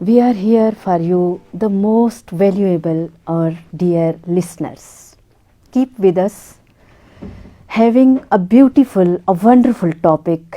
We are here for you, the most valuable or dear listeners. Keep with us, having a beautiful, a wonderful topic,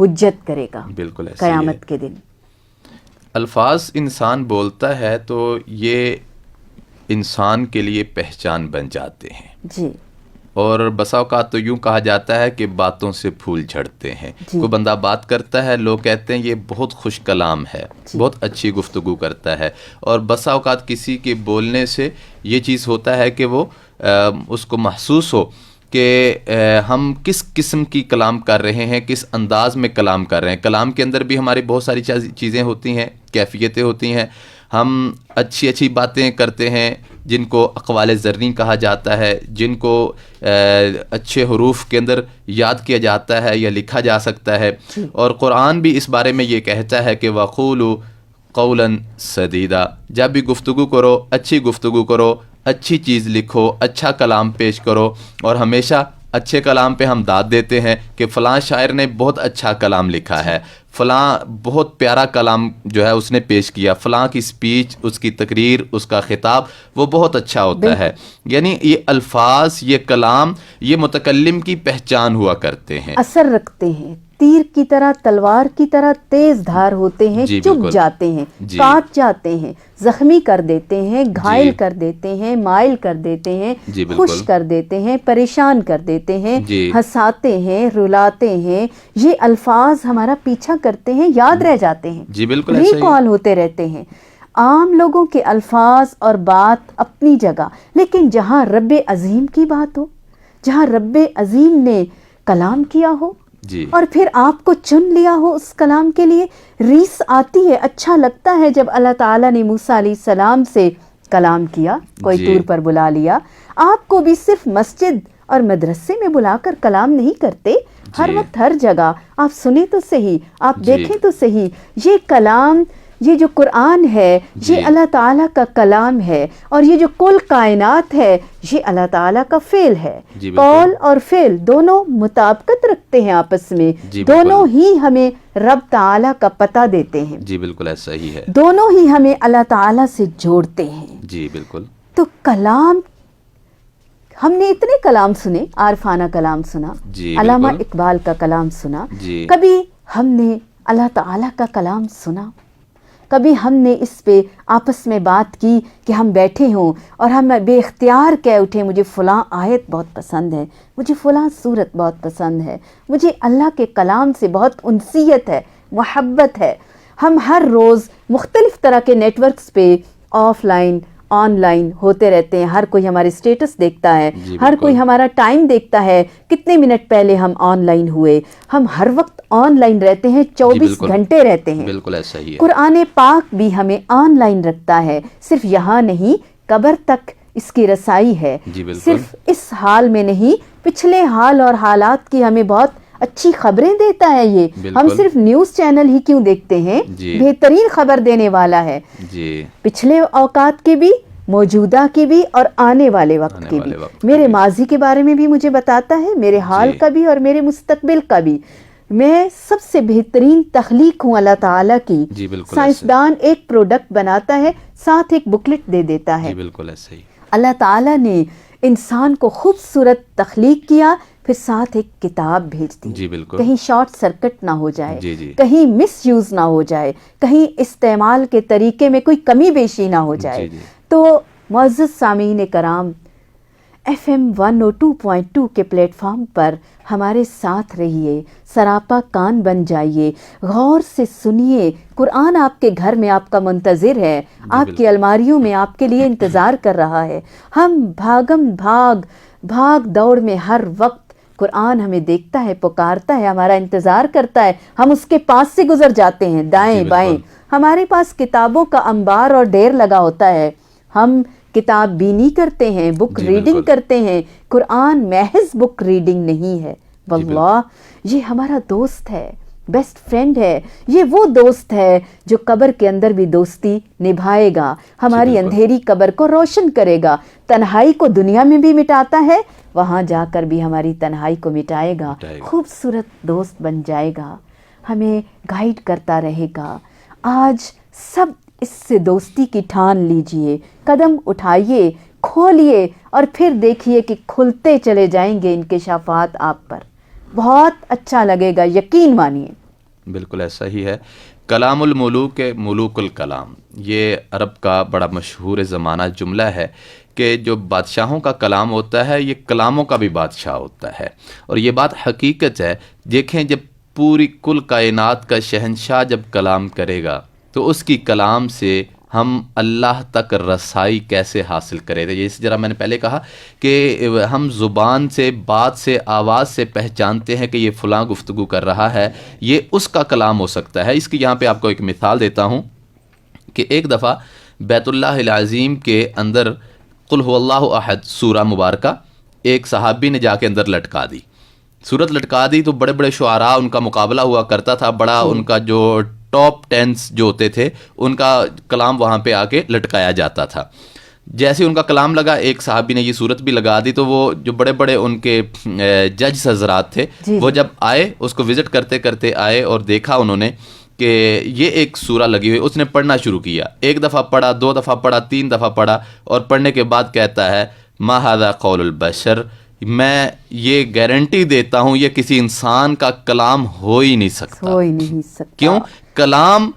حجت کرے گا بالکل ایسا ہی ہے. قیامت کے دن. الفاظ انسان بولتا ہے تو یہ انسان کے لیے پہچان بن جاتے ہیں. جی. اور بسا اوقات تو یوں کہا جاتا ہے کہ باتوں سے پھول جھڑتے ہیں. کوئی بندہ بات کرتا ہے، لوگ کہتے ہیں یہ بہت خوش کلام ہے، بہت اچھی گفتگو کرتا ہے. اور بسا اوقات کسی کے بولنے سے یہ چیز ہوتا ہے کہ وہ اس کو محسوس ہو کہ ہم کس قسم کی کلام کر رہے ہیں، کس انداز میں کلام کر رہے ہیں. کلام کے اندر بھی ہماری بہت ساری چیزیں ہوتی ہیں، کیفیتیں ہوتی ہیں. ہم اچھی اچھی باتیں کرتے ہیں جن کو اقوال زرعی کہا جاتا ہے، جن کو اچھے حروف کے اندر یاد کیا جاتا ہے یا لکھا جا سکتا ہے. اور قرآن بھی اس بارے میں یہ کہتا ہے کہ وَقُولُوا قَوْلًا سَدِيدًا، جب بھی گفتگو کرو اچھی گفتگو کرو، اچھی چیز لکھو، اچھا کلام پیش کرو. اور ہمیشہ اچھے کلام پہ ہم داد دیتے ہیں کہ فلاں شاعر نے بہت اچھا کلام لکھا ہے، فلاں بہت پیارا کلام جو ہے اس نے پیش کیا، فلاں کی سپیچ، اس کی تقریر، اس کا خطاب وہ بہت اچھا ہوتا ہے. یعنی یہ الفاظ، یہ کلام، یہ متکلم کی پہچان ہوا کرتے ہیں، اثر رکھتے ہیں، تیر کی طرح، تلوار کی طرح تیز دھار ہوتے ہیں، چبھ جاتے ہیں، کاٹ جاتے ہیں، زخمی کر دیتے ہیں، گھائل کر دیتے ہیں، مائل کر دیتے ہیں، خوش کر دیتے ہیں، پریشان کر دیتے ہیں، ہنساتے ہیں، رلاتے ہیں. یہ الفاظ ہمارا پیچھا کرتے ہیں، یاد رہ جاتے ہیں، جی بالکل ریکال ہوتے رہتے ہیں. عام لوگوں کے الفاظ اور بات اپنی جگہ، لیکن جہاں رب عظیم کی بات ہو، جہاں رب عظیم نے کلام کیا ہو اور پھر آپ کو چن لیا ہو اس کلام کے لیے، ریس آتی ہے. اچھا لگتا ہے جب اللہ تعالیٰ نے موسیٰ علیہ السلام سے کلام کیا، کوئی طور پر بلا لیا. آپ کو بھی صرف مسجد اور مدرسے میں بلا کر کلام نہیں کرتے، ہر وقت ہر جگہ آپ سنیں تو صحیح، آپ دیکھیں تو صحیح. یہ کلام، یہ جو قرآن ہے، یہ اللہ تعالیٰ کا کلام ہے. اور یہ جو کل کائنات ہے، یہ اللہ تعالیٰ کا فعل ہے. قول اور فعل دونوں مطابقت رکھتے ہیں آپس میں، دونوں ہی ہمیں رب تعالیٰ کا پتہ دیتے ہیں. جی بالکل ایسا ہی ہے. دونوں ہی ہمیں اللہ تعالیٰ سے جوڑتے ہیں. جی بالکل. تو کلام، ہم نے اتنے کلام سنے، عارفانہ کلام سنا، علامہ اقبال کا کلام سنا. کبھی ہم نے اللہ تعالیٰ کا کلام سنا؟ کبھی ہم نے اس پہ آپس میں بات کی کہ ہم بیٹھے ہوں اور ہم بے اختیار کہہ اٹھے مجھے فلاں آیت بہت پسند ہے، مجھے فلاں صورت بہت پسند ہے، مجھے اللہ کے کلام سے بہت انسیت ہے، محبت ہے. ہم ہر روز مختلف طرح کے نیٹ ورکس پہ آف لائن آن لائن ہوتے رہتے ہیں. ہر کوئی ہمارے سٹیٹس دیکھتا ہے، ہر کوئی ہمارا ٹائم دیکھتا ہے، کتنے منٹ پہلے ہم آن لائن ہوئے. ہم ہر وقت آن لائن رہتے ہیں، 24 گھنٹے رہتے ہیں. بالکل ایسا ہی ہے. قرآن پاک بھی ہمیں آن لائن رکھتا ہے، صرف یہاں نہیں، قبر تک اس کی رسائی ہے. صرف اس حال میں نہیں، پچھلے حال اور حالات کی ہمیں بہت اچھی خبریں دیتا ہے. یہ ہم صرف نیوز چینل ہی کیوں دیکھتے ہیں؟ بہترین خبر دینے والا ہے، پچھلے اوقات کے بھی، موجودہ کی بھی اور آنے والے وقت کی بھی. میرے ماضی کے بارے میں بھی مجھے بتاتا ہے، میرے حال کا بھی اور میرے مستقبل کا بھی. میں سب سے بہترین تخلیق ہوں اللہ تعالیٰ کی. سائنسدان ایک پروڈکٹ بناتا ہے، ساتھ ایک بکلٹ دے دیتا ہے. اللہ تعالیٰ نے انسان کو خوبصورت تخلیق کیا، پھر ساتھ ایک کتاب بھیج دی. کہیں شارٹ سرکٹ نہ ہو جائے، کہیں مس یوز نہ ہو جائے، کہیں استعمال کے طریقے میں کوئی کمی بیشی نہ ہو جائے. تو معزز سامعین کرام، FM 102.2 کے پلیٹ فارم پر ہمارے ساتھ رہیے، سراپا کان بن جائیے، غور سے سنیے. قرآن آپ کے گھر میں آپ کا منتظر ہے، آپ کی الماریوں میں آپ کے لیے انتظار کر رہا ہے. ہم بھاگ دوڑ میں ہر وقت قرآن ہمیں دیکھتا ہے، پکارتا ہے، ہمارا انتظار کرتا ہے. ہم اس کے پاس سے گزر جاتے ہیں دائیں بائیں. ہمارے پاس کتابوں کا انبار اور ڈھیر لگا ہوتا ہے. ہم کتاب بینی کرتے ہیں، بک ریڈنگ کرتے ہیں. قرآن محض بک ریڈنگ نہیں ہے، واللہ یہ ہمارا دوست ہے، بیسٹ فرینڈ ہے. یہ وہ دوست ہے جو قبر کے اندر بھی دوستی نبھائے گا، ہماری اندھیری قبر کو روشن کرے گا. تنہائی کو دنیا میں بھی مٹاتا ہے، وہاں جا کر بھی ہماری تنہائی کو مٹائے گا. خوبصورت دوست بن جائے گا، ہمیں گائیڈ کرتا رہے گا. آج سب اس سے دوستی کی ٹھان لیجئے، قدم اٹھائیے، کھولیے اور پھر دیکھیے کہ کھلتے چلے جائیں گے انکشافات آپ پر. بہت اچھا لگے گا، یقین مانیے. بالکل ایسا ہی ہے. کلام الملوک ملوک الکلام، یہ عرب کا بڑا مشہور زمانہ جملہ ہے کہ جو بادشاہوں کا کلام ہوتا ہے یہ کلاموں کا بھی بادشاہ ہوتا ہے. اور یہ بات حقیقت ہے. دیکھیں جب پوری کل کائنات کا شہنشاہ جب کلام کرے گا تو اس کی کلام سے ہم اللہ تک رسائی کیسے حاصل کریں. جیسے ذرا میں نے پہلے کہا کہ ہم زبان سے، بات سے، آواز سے پہچانتے ہیں کہ یہ فلاں گفتگو کر رہا ہے، یہ اس کا کلام ہو سکتا ہے. اس کی یہاں پہ آپ کو ایک مثال دیتا ہوں کہ ایک دفعہ بیت اللہ العظیم کے اندر قل هو اللہ احد سورہ مبارکہ ایک صحابی نے جا کے اندر لٹکا دی. سورت لٹکا دی تو بڑے بڑے شعراء ان کا مقابلہ ہوا کرتا تھا. بڑا ان کا جو ٹاپ ٹینس جو ہوتے تھے ان کا کلام وہاں پہ آ کے لٹکایا جاتا تھا. جیسے ان کا کلام لگا، ایک صحابی نے یہ صورت بھی لگا دی، تو وہ جو بڑے بڑے ان کے جج حضرات تھے وہ جب آئے اس کو وزٹ کرتے کرتے آئے اور دیکھا انہوں نے کہ یہ ایک سورہ لگی ہوئی. اس نے پڑھنا شروع کیا، ایک دفعہ پڑھا، 2 دفعہ پڑھا، 3 دفعہ پڑھا، اور پڑھنے کے بعد کہتا ہے ما ھذا قول البشر، میں یہ گارنٹی دیتا ہوں یہ کسی انسان کا کلام ہو ہی نہیں سکتا. کیوں؟ کلام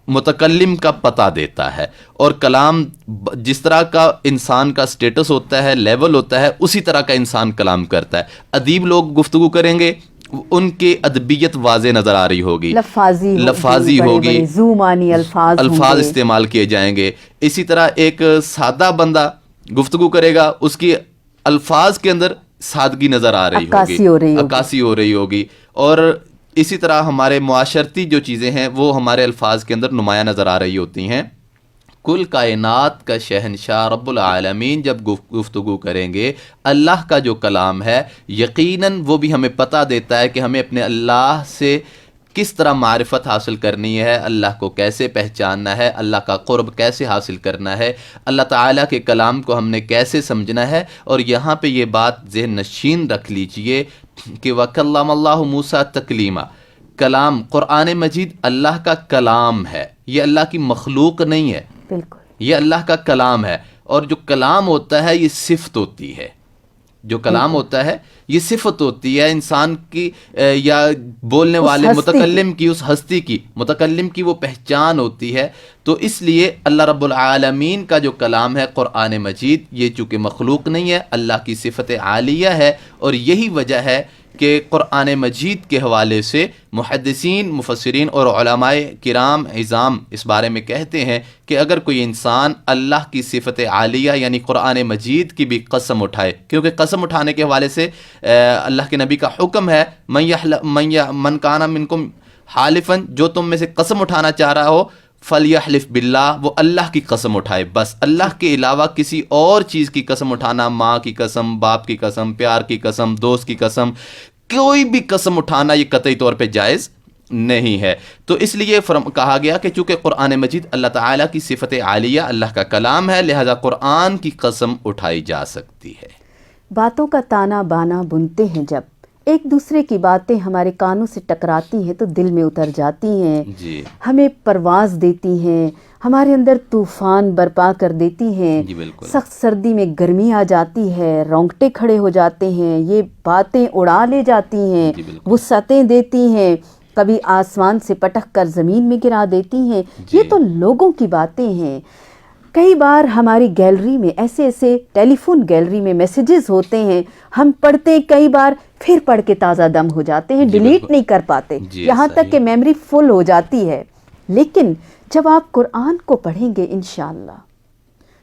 متکلم کا پتہ دیتا ہے، اور کلام جس طرح کا انسان کا سٹیٹس ہوتا ہے، لیول ہوتا ہے، اسی طرح کا انسان کلام کرتا ہے. ادیب لوگ گفتگو کریں گے، ان کی ادبیت واضح نظر آ رہی ہوگی، لفاظی ہوگی، زومانی الفاظ استعمال کیے جائیں گے. اسی طرح ایک سادہ بندہ گفتگو کرے گا، اس کی الفاظ کے اندر سادگی نظر آ رہی ہوگی، عکاسی ہو رہی ہوگی. اور اسی طرح ہمارے معاشرتی جو چیزیں ہیں وہ ہمارے الفاظ کے اندر نمایاں نظر آ رہی ہوتی ہیں. کل کائنات کا شہنشاہ رب العالمین جب گفتگو کریں گے، اللہ کا جو کلام ہے یقیناً وہ بھی ہمیں پتہ دیتا ہے کہ ہمیں اپنے اللہ سے کس طرح معرفت حاصل کرنی ہے، اللہ کو کیسے پہچاننا ہے، اللہ کا قرب کیسے حاصل کرنا ہے، اللہ تعالیٰ کے کلام کو ہم نے کیسے سمجھنا ہے. اور یہاں پہ یہ بات ذہن نشین رکھ لیجئے کہ وَكَلَّمَ اللَّهُ مُوسَىٰ تَكْلِيمًا، کلام قرآن مجید اللہ کا کلام ہے، یہ اللہ کی مخلوق نہیں ہے، بالکل یہ اللہ کا کلام ہے. اور جو کلام ہوتا ہے یہ صفت ہوتی ہے، جو کلام ہوتا ہے یہ صفت ہوتی ہے انسان کی یا بولنے والے متکلم کی، اس ہستی کی، متکلم کی وہ پہچان ہوتی ہے. تو اس لیے اللہ رب العالمین کا جو کلام ہے قرآن مجید، یہ چونکہ مخلوق نہیں ہے، اللہ کی صفت عالیہ ہے. اور یہی وجہ ہے کہ قرآن مجید کے حوالے سے محدثین، مفسرین اور علماء کرام عظام اس بارے میں کہتے ہیں کہ اگر کوئی انسان اللہ کی صفت عالیہ یعنی قرآن مجید کی بھی قسم اٹھائے، کیونکہ قسم اٹھانے کے حوالے سے اللہ کے نبی کا حکم ہے من کان منکم حالفا، جو تم میں سے قسم اٹھانا چاہ رہا ہو فلیحلف باللہ، وہ اللہ کی قسم اٹھائے. بس اللہ کے علاوہ کسی اور چیز کی قسم اٹھانا، ماں کی قسم، باپ کی قسم، پیار کی قسم، دوست کی قسم، کوئی بھی قسم اٹھانا یہ قطعی طور پہ جائز نہیں ہے. تو اس لیے کہا گیا کہ چونکہ قرآن مجید اللہ تعالیٰ کی صفت عالیہ، اللہ کا کلام ہے، لہذا قرآن کی قسم اٹھائی جا سکتی ہے. باتوں کا تانا بانا بنتے ہیں، جب ایک دوسرے کی باتیں ہمارے کانوں سے ٹکراتی ہیں تو دل میں اتر جاتی ہیں، جی، ہمیں پرواز دیتی ہیں، ہمارے اندر طوفان برپا کر دیتی ہیں. جی بالکل. سخت سردی میں گرمی آ جاتی ہے، رونگٹے کھڑے ہو جاتے ہیں، یہ باتیں اڑا لے جاتی ہیں، جی بالکل. وسعتیں دیتی ہیں، کبھی آسمان سے پٹک کر زمین میں گرا دیتی ہیں. جی. یہ تو لوگوں کی باتیں ہیں. کئی بار ہماری گیلری میں ایسے ٹیلی فون گیلری میں میسیجز ہوتے ہیں، ہم پڑھتے کئی بار پھر پڑھ کے تازہ دم ہو جاتے ہیں، ڈیلیٹ نہیں کر پاتے، یہاں تک کہ میموری فل ہو جاتی ہے. لیکن جب آپ قرآن کو پڑھیں گے انشاءاللہ،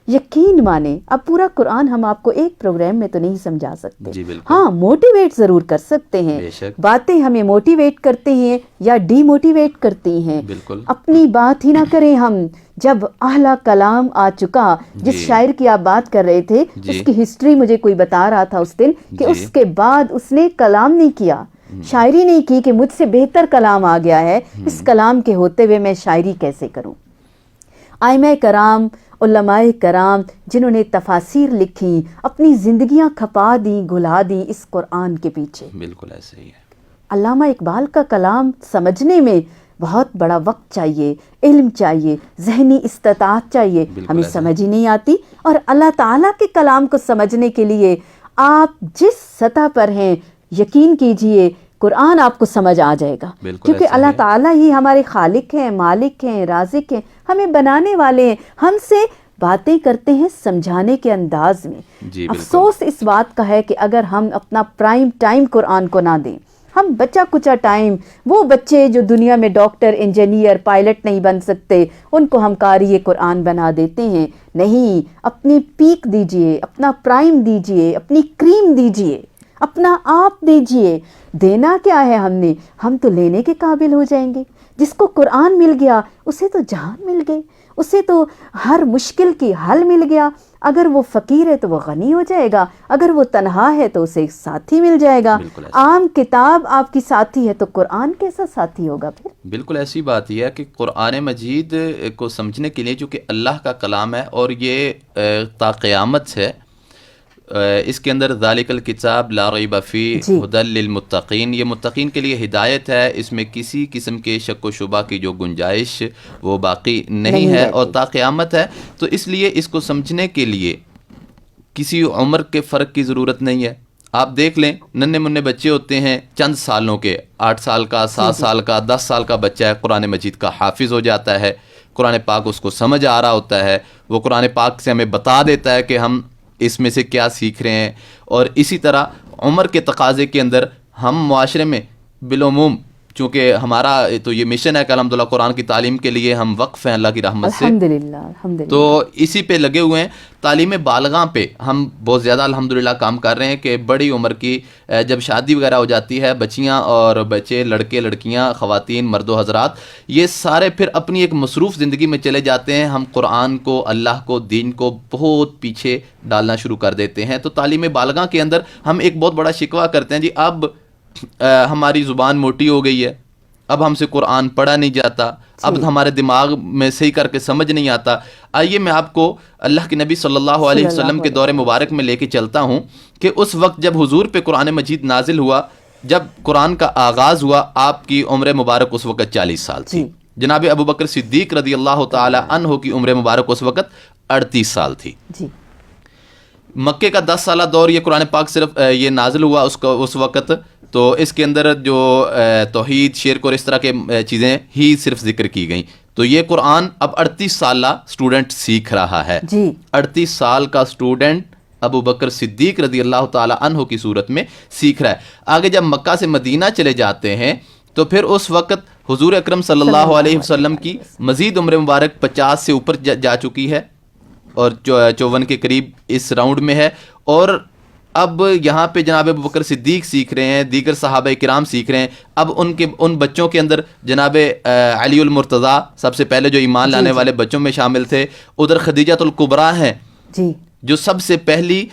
یقین مانیں، اب پورا قرآن ہم آپ کو ایک پروگرام میں تو نہیں سمجھا سکتے. جی بالکل. ہاں، موٹیویٹ ضرور کر سکتے ہیں، باتیں ہمیں موٹیویٹ کرتے ہیں یا ڈی موٹیویٹ کرتی ہیں. بالکل. اپنی بات ہی نہ کریں ہم. جب اعلیٰ کلام آ چکا، جس شاعر کی آپ بات کر رہے تھے، اس کی ہسٹری مجھے کوئی بتا رہا تھا اس دن کہ اس کے بعد اس نے کلام نہیں کیا، شاعری نہیں کی کہ مجھ سے بہتر کلام آ گیا ہے، اس کلام کے ہوتے ہوئے میں شاعری کیسے کروں. ائمہ کرام، علماء کرام جنہوں نے تفاسیر لکھی، اپنی زندگیاں کھپا دیں، گھلا دیں اس قرآن کے پیچھے. بالکل ایسے ہی ہے. علامہ اقبال کا کلام سمجھنے میں بہت بڑا وقت چاہیے، علم چاہیے، ذہنی استطاعت چاہیے، ہمیں سمجھ ہی نہیں آتی. اور اللہ تعالیٰ کے کلام کو سمجھنے کے لیے آپ جس سطح پر ہیں، یقین کیجئے قرآن آپ کو سمجھ آ جائے گا، بالکل کیونکہ ایسا اللہ ہے۔ تعالیٰ ہی ہمارے خالق ہیں، مالک ہیں، رازق ہیں، ہمیں بنانے والے ہیں، ہم سے باتیں کرتے ہیں سمجھانے کے انداز میں۔ جی بالکل۔ افسوس اس بات کا ہے کہ اگر ہم اپنا پرائم ٹائم قرآن کو نہ دیں، ہم بچہ کچا ٹائم، وہ بچے جو دنیا میں ڈاکٹر، انجینئر، پائلٹ نہیں بن سکتے، ان کو ہم قاری قرآن بنا دیتے ہیں۔ نہیں، اپنی پیک دیجئے، اپنا پرائم دیجئے، اپنی کریم دیجئے، اپنا آپ دیجئے۔ دینا کیا ہے ہم تو لینے کے قابل ہو جائیں گے۔ جس کو قرآن مل گیا اسے تو جہان مل گئی، اسے تو ہر مشکل کی حل مل گیا۔ اگر وہ فقیر ہے تو وہ غنی ہو جائے گا، اگر وہ تنہا ہے تو اسے ایک ساتھی مل جائے گا۔ بالکل ایسا۔ عام کتاب آپ کی ساتھی ہے تو قرآن کیسا ساتھی ہوگا پھر؟ بالکل ایسی بات یہ ہے کہ قرآن مجید کو سمجھنے کے لیے چونکہ اللہ کا کلام ہے اور یہ تا قیامت ہے، اس کے اندر ذالک الکتاب لا ریب فیہ جی۔ ھدی للمتقین، یہ متقین کے لیے ہدایت ہے، اس میں کسی قسم کے شک و شبہ کی جو گنجائش وہ باقی نہیں ہے رہتی۔ اور تا قیامت ہے۔ تو اس لیے اس کو سمجھنے کے لیے کسی عمر کے فرق کی ضرورت نہیں ہے۔ آپ دیکھ لیں ننھے منھے بچے ہوتے ہیں چند سالوں کے، 8 سال کا، 7 سال کا، 10 سال کا بچہ ہے، قرآن مجید کا حافظ ہو جاتا ہے، قرآن پاک اس کو سمجھ آ رہا ہوتا ہے، وہ قرآن پاک سے ہمیں بتا دیتا ہے کہ ہم اس میں سے کیا سیکھ رہے ہیں۔ اور اسی طرح عمر کے تقاضے کے اندر ہم معاشرے میں بالعموم، چونکہ ہمارا تو یہ مشن ہے کہ الحمدللہ قرآن کی تعلیم کے لیے ہم وقف ہیں اللہ کی رحمت سے، الحمدللہ الحمدللہ۔ تو اسی پہ لگے ہوئے ہیں۔ تعلیم بالغاں پہ ہم بہت زیادہ الحمدللہ کام کر رہے ہیں کہ بڑی عمر کی جب شادی وغیرہ ہو جاتی ہے، بچیاں اور بچے، لڑکے لڑکیاں، خواتین، مرد و حضرات، یہ سارے پھر اپنی ایک مصروف زندگی میں چلے جاتے ہیں، ہم قرآن کو، اللہ کو، دین کو بہت پیچھے ڈالنا شروع کر دیتے ہیں۔ تو تعلیم بالغاں کے اندر ہم ایک بہت بڑا شکوہ کرتے ہیں، جی اب ہماری زبان موٹی ہو گئی ہے، اب ہم سے قرآن پڑھا نہیں جاتا، اب ہمارے دماغ میں صحیح کر کے سمجھ نہیں آتا۔ آئیے میں آپ کو اللہ کے نبی صلی اللہ علیہ وسلم کے دور مبارک میں لے کے چلتا ہوں کہ اس وقت جب حضور پہ قرآن مجید نازل ہوا، جب قرآن کا آغاز ہوا، آپ کی عمر مبارک اس وقت 40 سال تھی۔ جناب ابو بکر صدیق رضی اللہ تعالی عنہ کی عمر مبارک اس وقت 38 سال تھی۔ جی۔ مکے کا 10 سالہ دور یہ قرآن پاک صرف یہ نازل ہوا اس وقت، تو اس کے اندر جو توحید، شرک اور اس طرح کے چیزیں ہی صرف ذکر کی گئیں۔ تو یہ قرآن اب 38 سالہ سٹوڈنٹ سیکھ رہا ہے۔ جی۔ 38 سال کا سٹوڈنٹ ابو بکر صدیق رضی اللہ تعالی عنہ کی صورت میں سیکھ رہا ہے۔ آگے جب مکہ سے مدینہ چلے جاتے ہیں تو پھر اس وقت حضور اکرم صلی اللہ علیہ وسلم کی مزید عمر مبارک 50 سے اوپر جا چکی ہے اور 54 کے قریب اس راؤنڈ میں ہے، اور اب یہاں پہ جناب ابو بکر صدیق سیکھ رہے ہیں، دیگر صحابہ کرام سیکھ رہے ہیں۔ اب ان بچوں کے اندر جناب علی المرتضیٰ سب سے پہلے جو ایمان لانے والے بچوں میں شامل تھے، ادھر خدیجۃ الکبریٰ ہیں جی۔ جو سب سے پہلی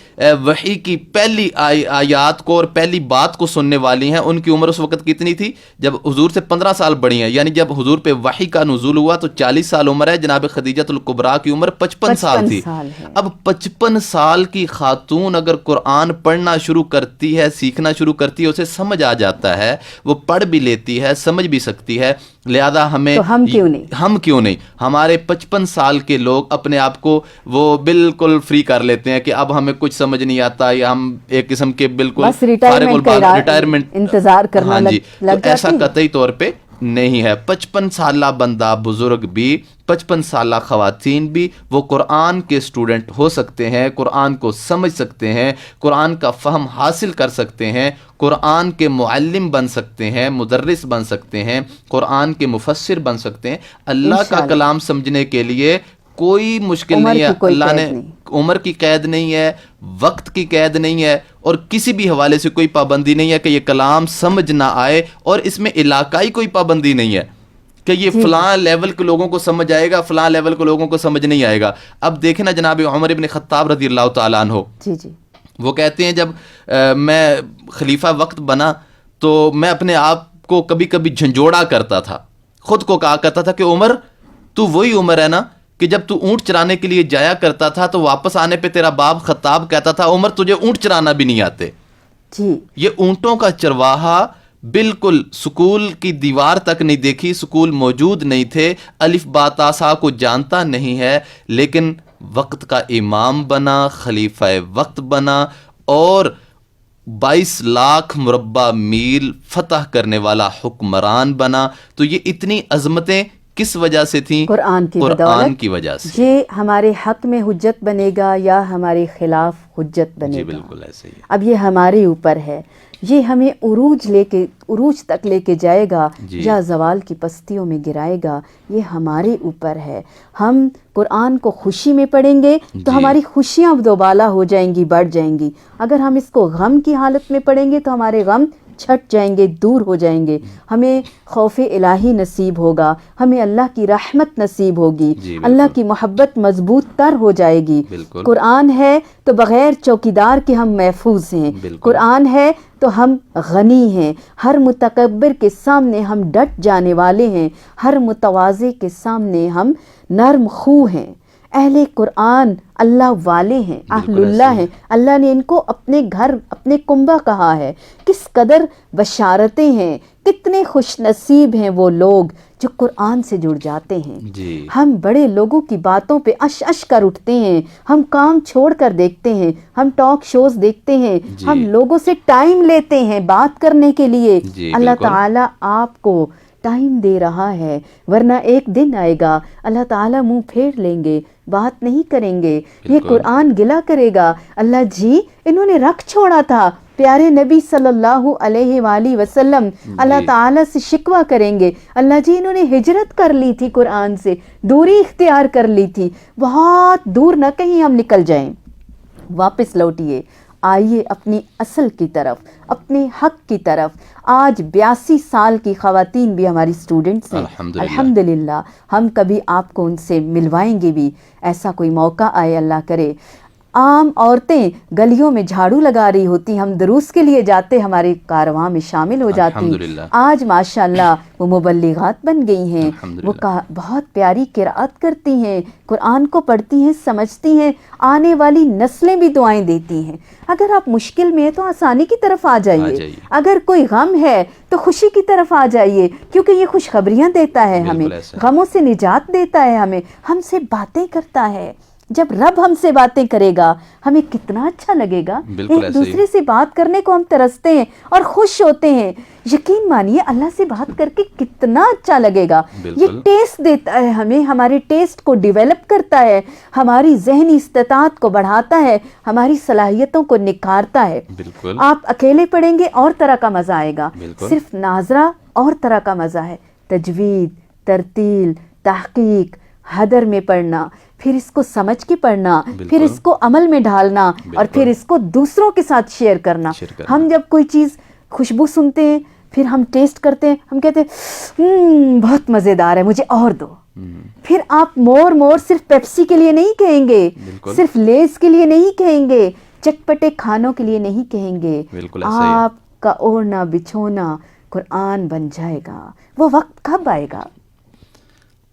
وحی کی پہلی آیات کو اور پہلی بات کو سننے والی ہیں۔ ان کی عمر اس وقت کتنی تھی؟ جب حضور سے 15 سال بڑی ہیں، یعنی جب حضور پہ وحی کا نزول ہوا تو 40 سال عمر ہے، جناب خدیجۃ الکبریٰ کی عمر 55 سال تھی۔ اب 55 سال کی خاتون اگر قرآن پڑھنا شروع کرتی ہے، سیکھنا شروع کرتی ہے، اسے سمجھ آ جاتا ہے، وہ پڑھ بھی لیتی ہے، سمجھ بھی سکتی ہے، لہذا ہمیں ہم کیوں نہیں ہمارے 55 سال کے لوگ اپنے آپ کو وہ بالکل فری کر لیتے ہیں کہ اب ہمیں کچھ سمجھ نہیں آتا، یا ہم ایک قسم کے بالکل فارغ البال ریٹائرمنٹ انتظار کرنا لگ جاتے ہیں۔ ایسا قطعی طور پہ نہیں ہے۔ 55 سالہ بندہ، بزرگ بھی، 55 سالہ خواتین بھی، وہ قرآن کے سٹوڈنٹ ہو سکتے ہیں، قرآن کو سمجھ سکتے ہیں، قرآن کا فہم حاصل کر سکتے ہیں، قرآن کے معلم بن سکتے ہیں، مدرس بن سکتے ہیں، قرآن کے مفسر بن سکتے ہیں۔ اللہ کا کلام سمجھنے کے لیے کوئی مشکل نہیں ہے، اللہ نے عمر کی قید نہیں ہے، وقت کی قید نہیں ہے، اور کسی بھی حوالے سے کوئی پابندی نہیں ہے کہ یہ کلام سمجھ نہ آئے، اور اس میں علاقائی کوئی پابندی نہیں ہے کہ یہ فلاں لیول کے لوگوں کو سمجھ آئے گا، فلاں لیول کے لوگوں کو سمجھ نہیں آئے گا۔ اب دیکھیں نا جناب عمر ابن خطاب رضی اللہ تعالیٰ عنہ، وہ کہتے ہیں جب میں خلیفہ وقت بنا تو میں اپنے آپ کو کبھی کبھی جھنجھوڑا کرتا تھا، خود کو کہا کرتا تھا کہ عمر تو وہی عمر ہے نا کہ جب تو اونٹ چرانے کے لیے جایا کرتا تھا تو واپس آنے پہ تیرا باپ خطاب کہتا تھا عمر تجھے اونٹ چرانا بھی نہیں آتے۔ یہ اونٹوں کا چرواہا بالکل سکول کی دیوار تک نہیں دیکھی، سکول موجود نہیں تھے، الف با تا سا کو جانتا نہیں ہے، لیکن وقت کا امام بنا، خلیفہ وقت بنا، اور 22 لاکھ مربع میل فتح کرنے والا حکمران بنا. تو یہ اتنی عظمتیں کس وجہ سے تھیں؟ قرآن کی قرآن کی وجہ سے. یہ ہمارے حق میں حجت بنے گا یا ہمارے خلاف حجت بنے جی گا، بالکل ایسے ہی. اب یہ ہمارے اوپر ہے. یہ ہمیں عروج تک لے کے جائے گا جی. یا زوال کی پستیوں میں گرائے گا، یہ ہمارے اوپر ہے. ہم قرآن کو خوشی میں پڑھیں گے تو جی. ہماری خوشیاں دوبالا ہو جائیں گی، بڑھ جائیں گی. اگر ہم اس کو غم کی حالت میں پڑھیں گے تو ہمارے غم چھٹ جائیں گے، دور ہو جائیں گے. ہمیں خوف الہی نصیب ہوگا، ہمیں اللہ کی رحمت نصیب ہوگی، جی اللہ کی محبت مضبوط تر ہو جائے گی. بالکل. قرآن ہے تو بغیر چوکیدار کے ہم محفوظ ہیں. بالکل. قرآن ہے تو ہم غنی ہیں. ہر متکبر کے سامنے ہم ڈٹ جانے والے ہیں، ہر متواضع کے سامنے ہم نرم خو ہیں. اہل قرآن اللہ والے ہیں، اہل اللہ ہیں. اللہ نے ان کو اپنے گھر، اپنے کنبہ کہا ہے. کس قدر بشارتیں ہیں، کتنے خوش نصیب ہیں وہ لوگ جو قرآن سے جڑ جاتے ہیں. جی. ہم بڑے لوگوں کی باتوں پہ اش اش کر اٹھتے ہیں، ہم کام چھوڑ کر دیکھتے ہیں، ہم ٹاک شوز دیکھتے ہیں، جی. ہم لوگوں سے ٹائم لیتے ہیں بات کرنے کے لیے. جی اللہ بالکل. تعالیٰ آپ کو ٹائم دے رہا ہے، ورنہ ایک دن آئے گا اللہ تعالیٰ منہ پھیر لیں گے، بات نہیں کریں گے. یہ بالکل. قرآن گلہ کرے گا، اللہ جی انہوں نے رکھ چھوڑا تھا. پیارے نبی صلی اللہ علیہ وآلہ وسلم اللہ تعالیٰ سے شکوہ کریں گے، اللہ جی انہوں نے ہجرت کر لی تھی، قرآن سے دوری اختیار کر لی تھی. بہت دور نہ کہیں ہم نکل جائیں، واپس لوٹیے، آئیے اپنی اصل کی طرف، اپنے حق کی طرف. آج 82 سال کی خواتین بھی ہماری اسٹوڈنٹس ہیں الحمدللہ. ہم کبھی آپ کو ان سے ملوائیں گے بھی، ایسا کوئی موقع آئے اللہ کرے. عام عورتیں گلیوں میں جھاڑو لگا رہی ہوتی، ہم دروس کے لیے جاتے، ہمارے کارواں میں شامل ہو جاتی. الحمدللہ. آج ماشاءاللہ وہ مبلغات بن گئی ہیں، وہ بہت پیاری قرأت کرتی ہیں، قرآن کو پڑھتی ہیں، سمجھتی ہیں، آنے والی نسلیں بھی دعائیں دیتی ہیں. اگر آپ مشکل میں ہیں تو آسانی کی طرف آ جائیے، اگر کوئی غم ہے تو خوشی کی طرف آ جائیے، کیونکہ یہ خوشخبریاں دیتا ہے ہمیں، غموں سے نجات دیتا ہے ہمیں، ہم سے باتیں کرتا ہے. جب رب ہم سے باتیں کرے گا ہمیں کتنا اچھا لگے گا. ایک دوسرے سے بات کرنے کو ہم ترستے ہیں اور خوش ہوتے ہیں. یقین مانیے اللہ سے بات کر کے کتنا اچھا لگے گا. یہ ٹیسٹ دیتا ہے ہمیں، ہمارے ٹیسٹ کو ڈیولپ کرتا ہے، ہماری ذہنی استطاعت کو بڑھاتا ہے، ہماری صلاحیتوں کو نکھارتا ہے. آپ اکیلے پڑھیں گے اور طرح کا مزہ آئے گا، صرف ناظرہ اور طرح کا مزہ ہے. تجوید، ترتیل، تحقیق، حدر میں پڑھنا، پھر اس کو سمجھ کے پڑھنا، پھر اس کو عمل میں ڈھالنا، اور پھر اس کو دوسروں کے ساتھ شیئر کرنا. ہم جب کوئی چیز خوشبو سنتے ہیں، پھر ہم ٹیسٹ کرتے ہیں، ہم کہتے ہیں بہت مزیدار ہے، مجھے اور دو. پھر آپ مور صرف پیپسی کے لیے نہیں کہیں گے، صرف لیز کے لیے نہیں کہیں گے، چٹپٹے کھانوں کے لیے نہیں کہیں گے. آپ کا اوڑھنا بچھونا قرآن بن جائے گا. وہ وقت کب آئے گا؟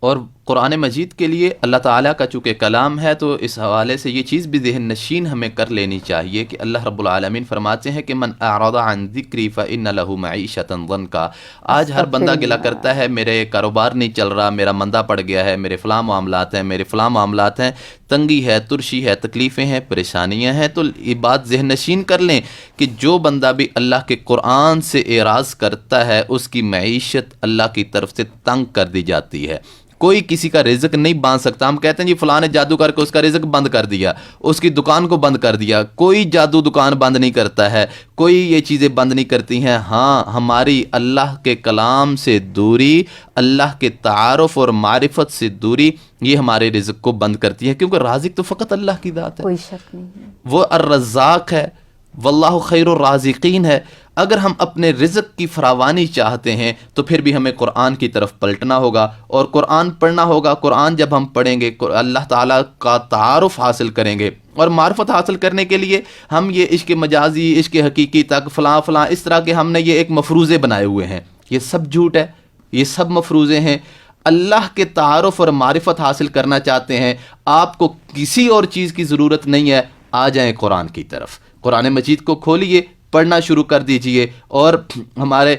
اور قرآن مجید کے لیے اللہ تعالیٰ کا چونکہ کلام ہے تو اس حوالے سے یہ چیز بھی ذہن نشین ہمیں کر لینی چاہیے کہ اللہ رب العالمین فرماتے ہیں کہ من اعرض عن ذکری فإن له معیشۃ ضنکا. آج ہر بندہ گلا کرتا ہے میرے کاروبار نہیں چل رہا، میرا مندہ پڑ گیا ہے، میرے فلاں معاملات ہیں، میرے فلاں معاملات ہیں، تنگی ہے، ترشی ہے، تکلیفیں ہیں، پریشانیاں ہیں. تو یہ بات ذہن نشین کر لیں کہ جو بندہ بھی اللہ کے قرآن سے اعراض کرتا ہے اس کی معیشت اللہ کی طرف سے تنگ کر دی جاتی ہے. کوئی کسی کا رزق نہیں باندھ سکتا. ہم کہتے ہیں جی فلاں نے جادو کر کے اس کا رزق بند کر دیا، اس کی دکان کو بند کر دیا. کوئی جادو دکان بند نہیں کرتا ہے، کوئی یہ چیزیں بند نہیں کرتی ہیں. ہاں ہماری اللہ کے کلام سے دوری، اللہ کے تعارف اور معرفت سے دوری، یہ ہمارے رزق کو بند کرتی ہے، کیونکہ رازق تو فقط اللہ کی ذات ہے، کوئی شک نہیں ہے، وہ الرزاق ہے، واللہ خیر الرازقین ہے. اگر ہم اپنے رزق کی فراوانی چاہتے ہیں تو پھر بھی ہمیں قرآن کی طرف پلٹنا ہوگا اور قرآن پڑھنا ہوگا. قرآن جب ہم پڑھیں گے اللہ تعالیٰ کا تعارف حاصل کریں گے، اور معرفت حاصل کرنے کے لیے ہم یہ عشق مجازی، عشق حقیقی تک فلاں فلاں اس طرح کے ہم نے یہ ایک مفروضے بنائے ہوئے ہیں. یہ سب جھوٹ ہے، یہ سب مفروضے ہیں. اللہ کے تعارف اور معرفت حاصل کرنا چاہتے ہیں، آپ کو کسی اور چیز کی ضرورت نہیں ہے. آ جائیں قرآن کی طرف، قرآن مجید کو کھولیے، پڑھنا شروع کر دیجئے. اور ہمارے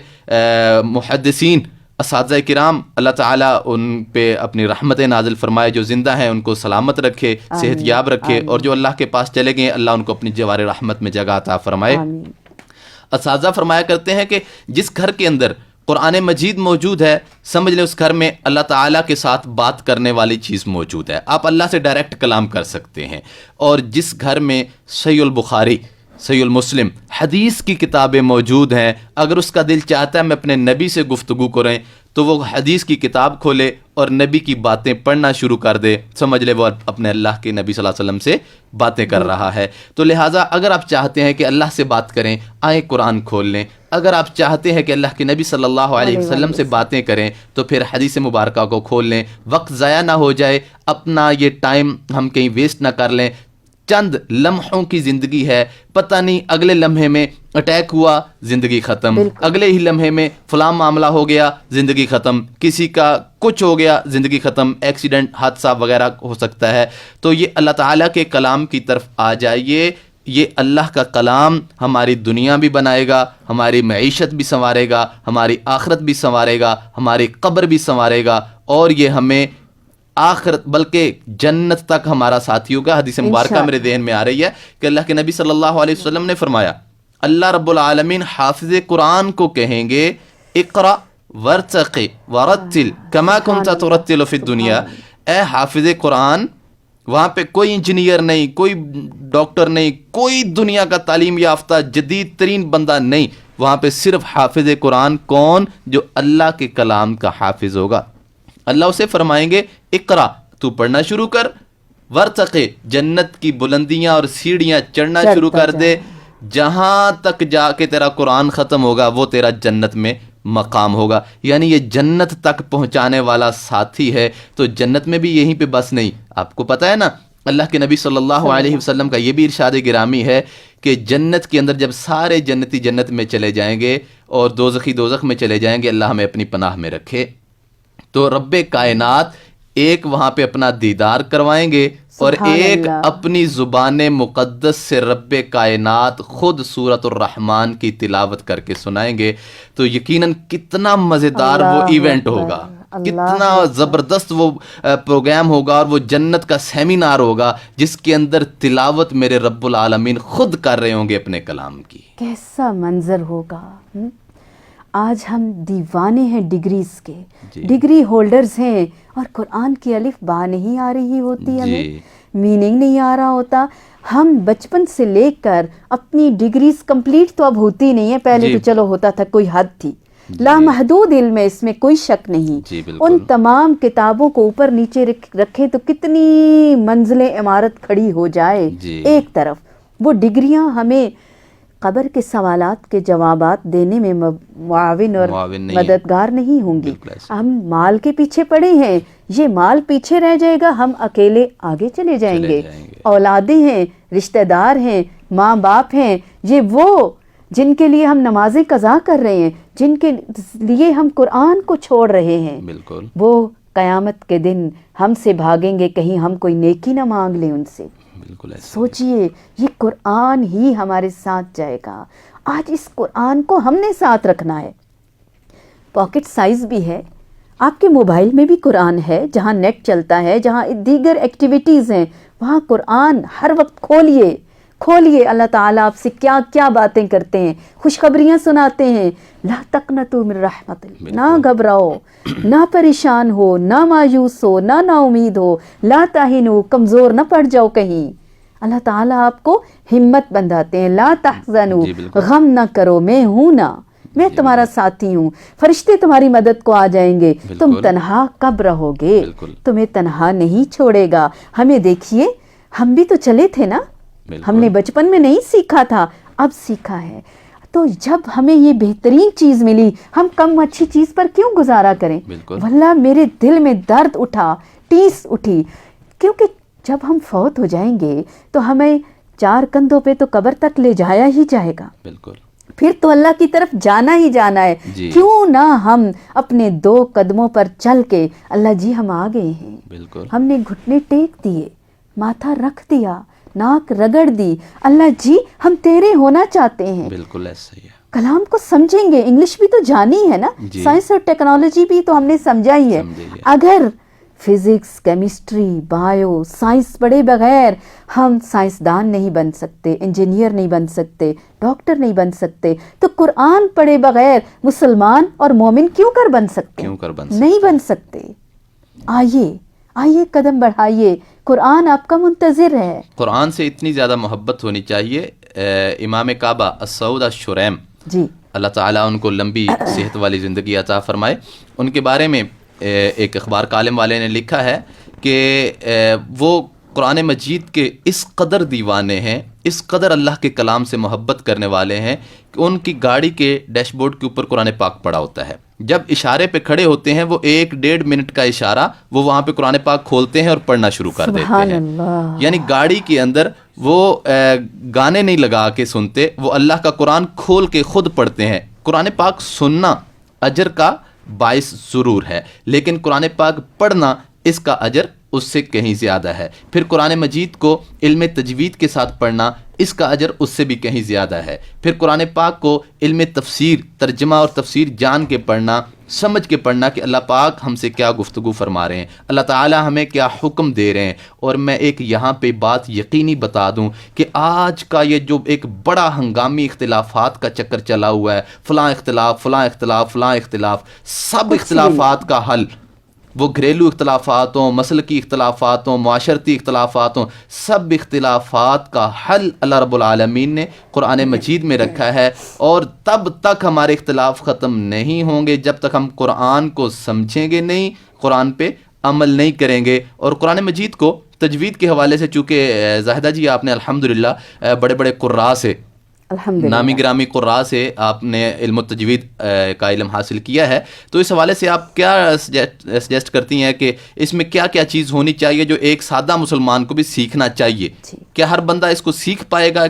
محدثین اساتذہ کرام اللہ تعالیٰ ان پہ اپنی رحمتیں نازل فرمائے، جو زندہ ہیں ان کو سلامت رکھے، صحت یاب رکھے، اور جو اللہ کے پاس چلے گئے اللہ ان کو اپنی جوار رحمت میں جگہ عطا فرمائے. اساتذہ فرمایا کرتے ہیں کہ جس گھر کے اندر قرآن مجید موجود ہے سمجھ لیں اس گھر میں اللہ تعالیٰ کے ساتھ بات کرنے والی چیز موجود ہے، آپ اللہ سے ڈائریکٹ کلام کر سکتے ہیں۔ اور جس گھر میں صحیح البخاری، صحیح المسلم، حدیث کی کتابیں موجود ہیں، اگر اس کا دل چاہتا ہے میں اپنے نبی سے گفتگو کریں تو وہ حدیث کی کتاب کھولے اور نبی کی باتیں پڑھنا شروع کر دے، سمجھ لے وہ اپنے اللہ کے نبی صلی اللہ علیہ وسلم سے باتیں کر رہا ہے۔ تو لہٰذا اگر آپ چاہتے ہیں کہ اللہ سے بات کریں، آئیں قرآن کھول لیں۔ اگر آپ چاہتے ہیں کہ اللہ کے نبی صلی اللہ علیہ وسلم سے باتیں کریں تو پھر حدیث مبارکہ کو کھول لیں، وقت ضائع نہ ہو جائے، اپنا یہ ٹائم ہم کہیں ویسٹ نہ کر لیں۔ چند لمحوں کی زندگی ہے، پتہ نہیں اگلے لمحے میں اٹیک ہوا، زندگی ختم، اگلے ہی لمحے میں فلاں معاملہ ہو گیا، زندگی ختم، کسی کا کچھ ہو گیا، زندگی ختم، ایکسیڈنٹ، حادثہ وغیرہ ہو سکتا ہے۔ تو یہ اللہ تعالیٰ کے کلام کی طرف آ جائیے، یہ اللہ کا کلام ہماری دنیا بھی بنائے گا، ہماری معیشت بھی سنوارے گا، ہماری آخرت بھی سنوارے گا، ہماری قبر بھی سنوارے گا، اور یہ ہمیں آخرت بلکہ جنت تک ہمارا ساتھی ہوگا۔ حدیث مبارکہ میرے ذہن میں آ رہی ہے کہ اللہ کے نبی صلی اللہ علیہ وسلم نے فرمایا، اللہ رب العالمین حافظ قرآن کو کہیں گے اقرأ ورتقی ورتل کما کنت ترتل فی الدنیا، اے حافظ قرآن۔ وہاں پہ کوئی انجینئر نہیں، کوئی ڈاکٹر نہیں، کوئی دنیا کا تعلیم یافتہ جدید ترین بندہ نہیں، وہاں پہ صرف حافظ قرآن کون؟ جو اللہ کے کلام کا حافظ ہوگا۔ اللہ اسے فرمائیں گے اقرا، تو پڑھنا شروع کر، ورتقی، جنت کی بلندیاں اور سیڑھیاں چڑھنا شروع کر دے، جہاں تک جا کے تیرا قرآن ختم ہوگا وہ تیرا جنت میں مقام ہوگا۔ یعنی یہ جنت تک پہنچانے والا ساتھی ہے۔ تو جنت میں بھی یہیں پہ بس نہیں، آپ کو پتہ ہے نا اللہ کے نبی صلی اللہ علیہ وسلم کا یہ بھی ارشاد گرامی ہے کہ جنت کے اندر جب سارے جنتی جنت میں چلے جائیں گے اور دوزخی دوزخ میں چلے جائیں گے، اللہ ہمیں اپنی پناہ میں رکھے، تو رب کائنات ایک وہاں پہ اپنا دیدار کروائیں گے اور ایک اپنی زبان مقدس سے رب کائنات خود سورۃ الرحمن کی تلاوت کر کے سنائیں گے۔ تو یقیناً کتنا مزیدار وہ ایونٹ ہوگا، کتنا زبردست وہ پروگرام ہوگا، اور وہ جنت کا سیمینار ہوگا جس کے اندر تلاوت میرے رب العالمین خود کر رہے ہوں گے اپنے کلام کی۔ کیسا منظر ہوگا۔ آج ہم دیوانے ہیں ڈگریز کے، ڈگری ہولڈرز ہیں، اور قرآن کی الف با نہیں آ رہی ہوتی، ہمیں میننگ نہیں آ رہا ہوتا۔ ہم بچپن سے لے کر اپنی ڈگریز کمپلیٹ تو اب ہوتی نہیں ہے، پہلے تو چلو ہوتا تھا، کوئی حد تھی، لامحدود علم ہے، اس میں کوئی شک نہیں۔ ان تمام کتابوں کو اوپر نیچے رکھیں تو کتنی منزلیں عمارت کھڑی ہو جائے ایک طرف۔ وہ ڈگریاں ہمیں قبر کے سوالات کے جوابات دینے میں معاون اور مددگار نہیں ہوں گی۔ ہم مال کے پیچھے پڑے ہیں، یہ مال پیچھے رہ جائے گا، ہم اکیلے آگے چلے جائیں گے۔ اولادیں ہیں، رشتہ دار ہیں، ماں باپ ہیں، یہ وہ جن کے لیے ہم نمازیں قضا کر رہے ہیں، جن کے لیے ہم قرآن کو چھوڑ رہے ہیں، وہ قیامت کے دن ہم سے بھاگیں گے، کہیں ہم کوئی نیکی نہ مانگ لیں ان سے۔ سوچئے یہ قرآن ہی ہمارے ساتھ جائے گا۔ آج اس قرآن کو ہم نے ساتھ رکھنا ہے۔ پاکٹ سائز بھی ہے، آپ کے موبائل میں بھی قرآن ہے، جہاں نیٹ چلتا ہے، جہاں دیگر ایکٹیویٹیز ہیں، وہاں قرآن ہر وقت کھولیے۔ اللہ تعالیٰ آپ سے کیا کیا باتیں کرتے ہیں، خوشخبریاں سناتے ہیں۔ لا تقنطوا من رحمت اللہ، نہ گھبراؤ، نہ پریشان ہو، نہ مایوس ہو، نہ نا امید ہو، لا تہنوا، کمزور نہ پڑ جاؤ کہیں۔ اللہ تعالیٰ آپ کو ہمت بندھاتے ہیں۔ لا تحزنوا، غم نہ کرو، میں ہوں نا، میں تمہارا ساتھی ہوں، فرشتے تمہاری مدد کو آ جائیں گے، تم تنہا کب رہو گے، تمہیں تنہا نہیں چھوڑے گا۔ ہمیں دیکھیے، ہم بھی تو چلے تھے نا، ہم نے بچپن میں نہیں سیکھا تھا، اب سیکھا ہے۔ تو جب ہمیں یہ بہترین چیز ملی، ہم کم اچھی چیز پر کیوں گزارا کریں؟ واللہ میرے دل میں درد اٹھا، ٹیس اٹھی، کیونکہ جب ہم فوت ہو جائیں گے تو ہمیں چار کندھوں پہ تو قبر تک لے جایا ہی جائے گا، پھر تو اللہ کی طرف جانا ہی جانا ہے۔ کیوں نہ ہم اپنے 2 قدموں پر چل کے، اللہ جی ہم آ گئے ہیں، ہم نے گھٹنے ٹیک دیے، ماتھا رکھ دیا، ناک رگڑ دی، اللہ جی ہم تیرے ہونا چاہتے ہیں۔ بالکل ایسا ہی ہے۔ کلام کو سمجھیں گے، انگلش بھی تو جانی ہے نا، سائنس اور ٹیکنالوجی بھی تو ہم نے سمجھا ہی ہے۔ اگر فزکس، کیمسٹری، بایو، سائنس پڑھے بغیر ہم سائنسدان نہیں بن سکتے، انجینئر نہیں بن سکتے، ڈاکٹر نہیں بن سکتے، تو قرآن پڑھے بغیر مسلمان اور مومن کیوں کر بن سکتے؟ نہیں بن سکتے۔ آئیے قدم بڑھائیے، قرآن آپ کا منتظر ہے۔ قرآن سے اتنی زیادہ محبت ہونی چاہیے۔ امام کعبہ السعود الشریم، جی، اللہ تعالیٰ ان کو لمبی صحت والی زندگی عطا فرمائے، ان کے بارے میں ایک اخبار کالم والے نے لکھا ہے کہ وہ قرآن مجید کے اس قدر دیوانے ہیں، اس قدر اللہ کے کلام سے محبت کرنے والے ہیں کہ ان کی گاڑی کے ڈیش بورڈ کے اوپر قرآن پاک پڑا ہوتا ہے۔ جب اشارے پہ کھڑے ہوتے ہیں، وہ 1-1.5 منٹ کا اشارہ وہ وہاں پہ قرآن پاک کھولتے ہیں اور پڑھنا شروع کر دیتے سبحان ہیں۔ اللہ۔ یعنی گاڑی کے اندر وہ گانے نہیں لگا کے سنتے، وہ اللہ کا قرآن کھول کے خود پڑھتے ہیں۔ قرآن پاک سننا اجر کا باعث ضرور ہے، لیکن قرآن پاک پڑھنا اس کا اجر اس سے کہیں زیادہ ہے۔ پھر قرآن مجید کو علم تجوید کے ساتھ پڑھنا، اس کا اجر اس سے بھی کہیں زیادہ ہے۔ پھر قرآن پاک کو علم تفسیر، ترجمہ اور تفسیر جان کے پڑھنا، سمجھ کے پڑھنا کہ اللہ پاک ہم سے کیا گفتگو فرما رہے ہیں، اللہ تعالیٰ ہمیں کیا حکم دے رہے ہیں۔ اور میں ایک یہاں پہ بات یقینی بتا دوں کہ آج کا یہ جو ایک بڑا ہنگامی اختلافات کا چکر چلا ہوا ہے، فلاں اختلاف فلاں اختلاف فلاں اختلاف، سب اختلافات کا حل، وہ گھریلو اختلافات ہوں، مسلکی اختلافات ہوں، معاشرتی اختلافات ہوں، سب اختلافات کا حل اللہ رب العالمین نے قرآن مجید میں رکھا ہے۔ اور تب تک ہمارے اختلاف ختم نہیں ہوں گے جب تک ہم قرآن کو سمجھیں گے نہیں، قرآن پہ عمل نہیں کریں گے۔ اور قرآن مجید کو تجوید کے حوالے سے، چونکہ زاہدہ جی آپ نے الحمدللہ بڑے بڑے قراء سے، نامی گرامی قراء سے آپ نے علم التجوید کا علم حاصل کیا ہے، تو اس حوالے سے آپ کیا سجیسٹ کرتی ہیں کہ اس میں کیا کیا چیز ہونی چاہیے جو ایک سادہ مسلمان کو بھی سیکھنا چاہیے؟ کیا ہر بندہ اس کو سیکھ پائے گا؟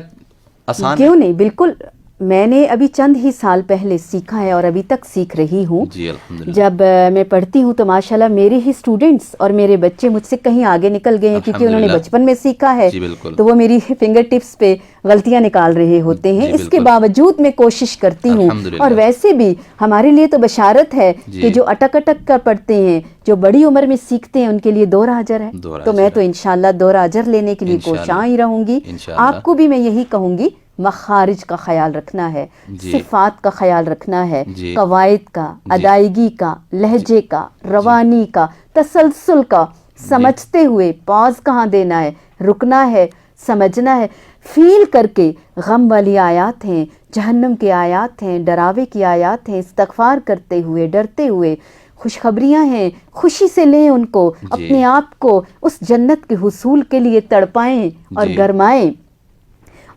آسان کیوں نہیں، بالکل۔ میں نے ابھی چند ہی سال پہلے سیکھا ہے اور ابھی تک سیکھ رہی ہوں۔ جی الحمدللہ۔ جب میں پڑھتی ہوں تو ماشاءاللہ میرے ہی اسٹوڈنٹس اور میرے بچے مجھ سے کہیں آگے نکل گئے ہیں، کیونکہ انہوں نے بچپن میں سیکھا ہے، تو وہ میری فنگر ٹپس پہ غلطیاں نکال رہے ہوتے ہیں۔ اس کے باوجود میں کوشش کرتی ہوں، اور ویسے بھی ہمارے لیے تو بشارت ہے کہ جو اٹک اٹک کر پڑھتے ہیں، جو بڑی عمر میں سیکھتے ہیں، ان کے لیے 2 اجر ہے۔ تو میں تو انشاءاللہ 2 اجر لینے کے لیے کوشاں ہی رہوں گی۔ آپ کو بھی میں یہی کہوں گی، مخارج کا خیال رکھنا ہے، صفات کا خیال رکھنا ہے، قواعد کا، ادائیگی کا، لہجے کا، روانی کا، تسلسل کا، سمجھتے ہوئے پاز کہاں دینا ہے، رکنا ہے، سمجھنا ہے، فیل کر کے۔ غم والی آیات ہیں، جہنم کی آیات ہیں، ڈراوے کی آیات ہیں، استغفار کرتے ہوئے، ڈرتے ہوئے، خوشخبریاں ہیں، خوشی سے لیں ان کو، اپنے آپ کو اس جنت کے حصول کے لیے تڑپائیں اور گرمائیں۔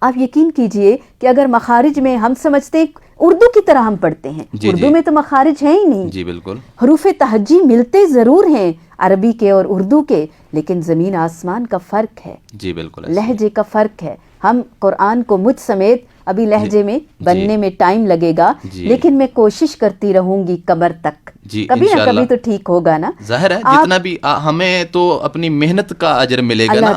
آپ یقین کیجئے کہ اگر مخارج میں ہم سمجھتے ہیں اردو کی طرح ہم پڑھتے ہیں، اردو میں تو مخارج ہیں ہی نہیں۔ جی بالکل۔ حروف تہجی ملتے ضرور ہیں عربی کے اور اردو کے، لیکن زمین آسمان کا فرق ہے۔ جی بالکل۔ لہجے کا فرق ہے۔ ہم قرآن کو مجھ سمیت ابھی لہجے میں بننے میں ٹائم لگے گا، لیکن میں کوشش کرتی رہوں گی قبر تک، کبھی نہ کبھی تو ٹھیک ہوگا نا۔ ظاہر ہے جتنا بھی ہمیں تو اپنی محنت کا اجر ملے گا نا،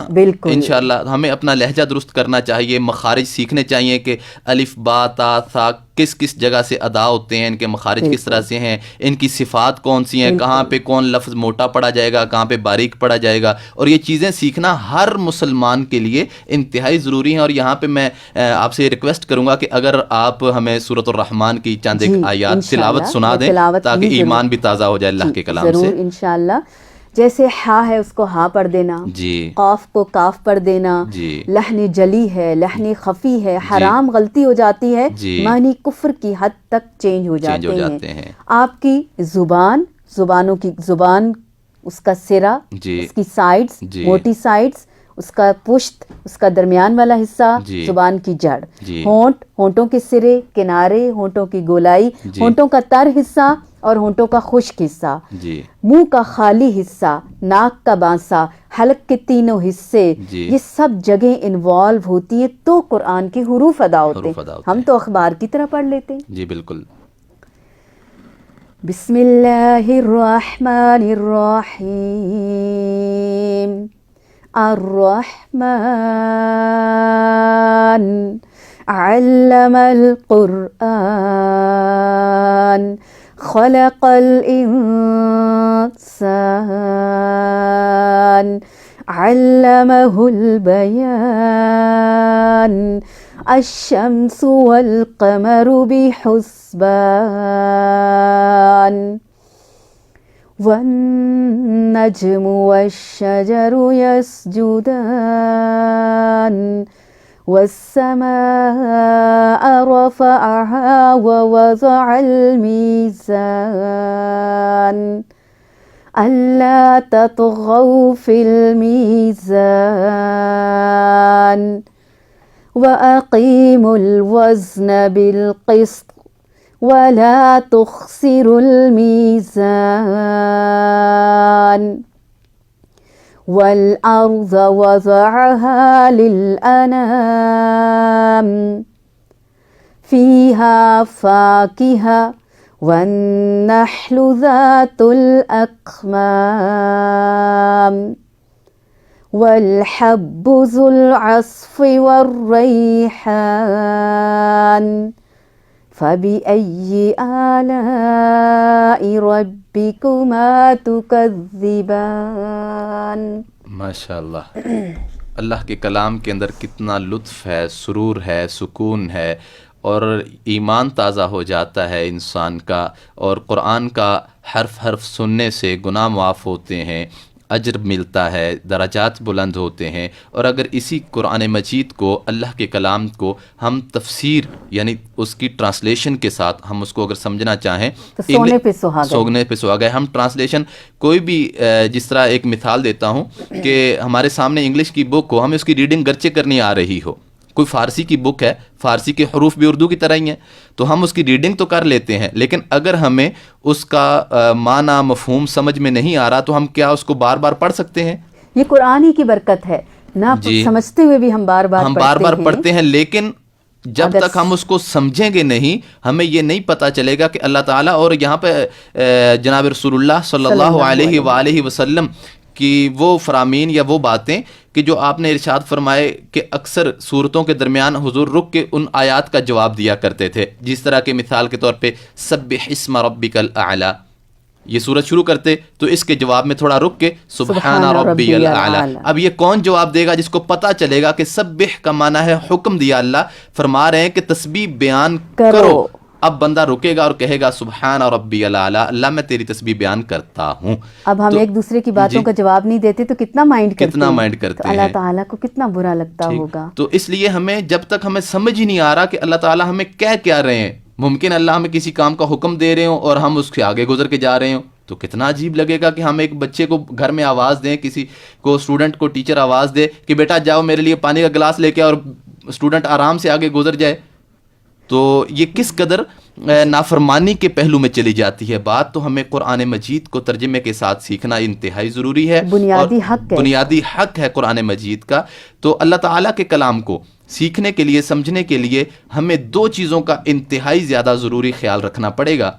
انشاءاللہ۔ ہمیں اپنا لہجہ درست کرنا چاہیے، مخارج سیکھنے چاہیے کہ الف با تا ثا کس کس جگہ سے ادا ہوتے ہیں، ان کے مخارج کس طرح سے ہیں، ان کی صفات کون سی ہیں، کہاں پہ کون لفظ موٹا پڑا جائے گا، کہاں پہ باریک پڑا جائے گا۔ اور یہ چیزیں سیکھنا ہر مسلمان کے لیے انتہائی ضروری ہیں۔ اور یہاں پہ میں آپ سے ریکویسٹ کروں گا کہ اگر آپ ہمیں سورۃ الرحمن کی چند ایک آیات تلاوت سنا دیں تاکہ ایمان بھی تازہ ہو جائے اللہ کے کلام سے۔ ضرور انشاءاللہ۔ جیسے ہا ہے اس کو ہا پڑھ دینا، قاف کو کاف پڑھ دینا، لحن جلی ہے، لحن خفی ہے، حرام غلطی ہو جاتی ہے، معنی کفر کی حد تک چینج ہو جاتے ہیں۔ آپ کی زبان، زبانوں کی زبان، اس کا سرا، اس کی سائڈز، موٹی سائڈز، اس کا پشت، اس کا درمیان والا حصہ، زبان کی جڑ، ہونٹ، ہونٹوں کے سرے، کنارے، ہونٹوں کی گولائی، ہونٹوں کا تر حصہ اور ہونٹوں کا خشک حصہ، منہ کا خالی حصہ، ناک کا بانسا، حلق کے تینوں حصے، یہ سب جگہیں انوالو ہوتی ہیں تو قرآن کے حروف ادا ہوتے ہیں۔ ہم تو اخبار کی طرح پڑھ لیتے ہیں۔ جی بالکل۔ بسم اللہ الرحمن الرحیم، الرحمن علم القرآن خلق الإنسان علمه البيان الشمس والقمر بحسبان والنجم والشجر يسجدان والسماء رفعها ووضع الميزان ألا تطغوا في الميزان وأقيموا الوزن بالقسط ولا تخسروا الميزان والأرض وضعها للأنام فيها فاكهة والنحل ذات الأكمام والحب ذو العصف والريحان فبأي آلاء ربكما تكذبان. ماشاء اللہ. اللہ کے کلام کے اندر کتنا لطف ہے، سرور ہے، سکون ہے، اور ایمان تازہ ہو جاتا ہے انسان کا، اور قرآن کا حرف حرف سننے سے گناہ معاف ہوتے ہیں، اجر ملتا ہے، درجات بلند ہوتے ہیں. اور اگر اسی قرآن مجید کو، اللہ کے کلام کو ہم تفسیر یعنی اس کی ٹرانسلیشن کے ساتھ ہم اس کو اگر سمجھنا چاہیں تو سونے پہ سہاگے. ہم ٹرانسلیشن کوئی بھی، جس طرح ایک مثال دیتا ہوں کہ ہمارے سامنے انگلش کی بک ہو، ہمیں اس کی ریڈنگ گرچہ کرنی آ رہی ہو، کوئی فارسی کی بک ہے، فارسی کے حروف بھی اردو کی طرح ہی ہیں، تو ہم اس کی ریڈنگ تو کر لیتے ہیں، لیکن اگر ہمیں اس کا معنی مفہوم سمجھ میں نہیں آ رہا تو ہم کیا اس کو بار بار پڑھ سکتے ہیں؟ یہ قرآن ہی کی برکت ہے نا. سمجھتے ہوئے بھی ہم بار بار پڑھتے ہیں، لیکن جب تک ہم اس کو سمجھیں گے نہیں، ہمیں یہ نہیں پتہ چلے گا کہ اللہ تعالیٰ، اور یہاں پہ جناب رسول اللہ صلی اللہ علیہ وآلہ وسلم کی وہ فرامین یا وہ باتیں کہ جو آپ نے ارشاد فرمائے کہ اکثر صورتوں کے درمیان حضور رک کے ان آیات کا جواب دیا کرتے تھے، جس طرح کہ مثال کے طور پہ سبح اسم ربک الاعلی، یہ سورت شروع کرتے تو اس کے جواب میں تھوڑا رک کے سبحان ربی الاعلی. اب یہ کون جواب دے گا؟ جس کو پتہ چلے گا کہ سبح کا معنی ہے حکم دیا، اللہ فرما رہے ہیں کہ تسبیح بیان کرو. اب بندہ رکے گا اور کہے گا سبحان ربی الاعلی، اللہ میں تیری تسبیح بیان کرتا ہوں. اب ہم ایک دوسرے کی باتوں کا جواب نہیں دیتے تو کتنا مائنڈ کرتے ہیں، اللہ تعالیٰ کو کتنا برا لگتا ہوگا. تو اس لیے ہمیں جب تک ہمیں سمجھ ہی نہیں آ رہا کہ اللہ تعالیٰ ہمیں کہہ کیا رہے ہیں، ممکن اللہ ہمیں کسی کام کا حکم دے رہے ہوں اور ہم اس کے آگے گزر کے جا رہے ہوں، تو کتنا عجیب لگے گا کہ ہم ایک بچے کو گھر میں آواز دیں، کسی کو اسٹوڈنٹ کو ٹیچر آواز دے کہ بیٹا جاؤ میرے لیے پانی کا گلاس لے کے، اور اسٹوڈنٹ آرام سے آگے گزر جائے. تو یہ کس قدر نافرمانی کے پہلو میں چلی جاتی ہے بات. تو ہمیں قرآن مجید کو ترجمے کے ساتھ سیکھنا انتہائی ضروری ہے، بنیادی حق ہے قرآن مجید کا. تو اللہ تعالیٰ کے کلام کو سیکھنے کے لیے، سمجھنے کے لیے ہمیں دو چیزوں کا انتہائی زیادہ ضروری خیال رکھنا پڑے گا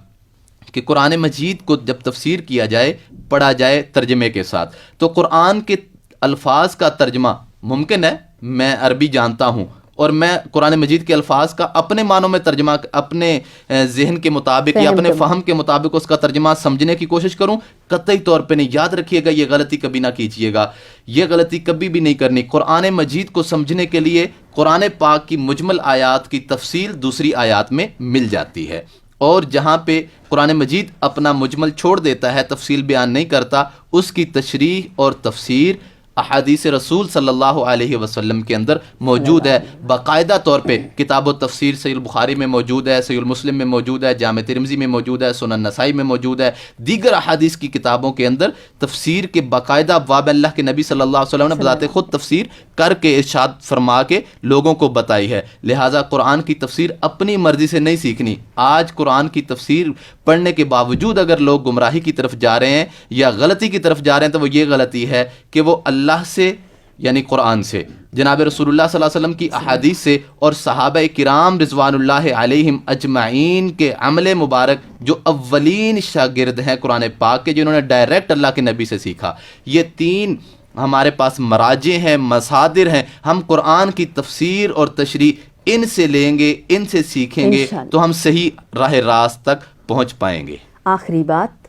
کہ قرآن مجید کو جب تفسیر کیا جائے، پڑھا جائے ترجمے کے ساتھ، تو قرآن کے الفاظ کا ترجمہ ممکن ہے میں عربی جانتا ہوں اور میں قرآن مجید کے الفاظ کا اپنے معنوں میں ترجمہ، اپنے ذہن کے مطابق یا اپنے فہم کے مطابق اس کا ترجمہ سمجھنے کی کوشش کروں، قطعی طور پہ نہیں. یاد رکھیے گا یہ غلطی کبھی نہ کیجیے گا، یہ غلطی کبھی بھی نہیں کرنی. قرآن مجید کو سمجھنے کے لیے قرآن پاک کی مجمل آیات کی تفصیل دوسری آیات میں مل جاتی ہے، اور جہاں پہ قرآن مجید اپنا مجمل چھوڑ دیتا ہے، تفصیل بیان نہیں کرتا، اس کی تشریح اور تفسیر احادیث رسول صلی اللہ علیہ وسلم کے اندر موجود ہے. باقاعدہ طور پہ کتاب و تفسیر صحیح البخاری میں موجود ہے، صحیح المسلم میں موجود ہے، جامع ترمذی میں موجود ہے، سنن نسائی میں موجود ہے، دیگر احادیث کی کتابوں کے اندر تفسیر کے باقاعدہ ابواب اللہ کے نبی صلی اللہ علیہ وسلم نے بذات خود تفسیر کر کے ارشاد فرما کے لوگوں کو بتائی ہے. لہٰذا قرآن کی تفسیر اپنی مرضی سے نہیں سیکھنی. آج قرآن کی تفسیر پڑھنے کے باوجود اگر لوگ گمراہی کی طرف جا رہے ہیں یا غلطی کی طرف جا رہے ہیں تو وہ یہ غلطی ہے کہ وہ اللہ سے یعنی قرآن سے، جناب رسول اللہ صلی اللہ علیہ وسلم کی احادیث سے اور صحابہ کرام رضوان اللہ علیہم اجمعین کے عمل مبارک جو اولین شاگرد ہیں قرآن پاک کے، جنہوں نے ڈائریکٹ اللہ کے نبی سے سیکھا، یہ تین ہمارے پاس مراجع ہیں، مصادر ہیں. ہم قرآن کی تفسیر اور تشریح ان سے لیں گے، ان سے سیکھیں گے تو ہم صحیح راہ راست تک پہنچ پائیں گے. آخری بات،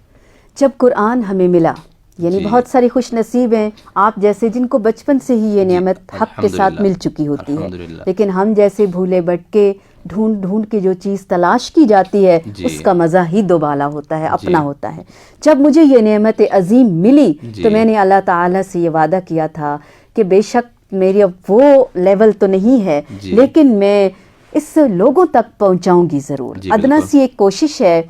جب قرآن ہمیں ملا، یعنی جی. بہت سارے خوش نصیب ہیں آپ جیسے جن کو بچپن سے ہی یہ نعمت حق کے ساتھ مل چکی ہوتی ہے، الحمدللہ. لیکن ہم جیسے بھولے بھٹکے ڈھونڈ ڈھونڈ کے جو چیز تلاش کی جاتی ہے جی. اس کا مزہ ہی دوبالا ہوتا ہے، اپنا جی. ہوتا ہے. جب مجھے یہ نعمت عظیم ملی جی. تو میں نے اللہ تعالیٰ سے یہ وعدہ کیا تھا کہ بے شک میری اب وہ لیول تو نہیں ہے، جی. لیکن میں اس لوگوں تک پہنچاؤں گی ضرور. جی، ادنا بالکل. سی ایک کوشش ہے،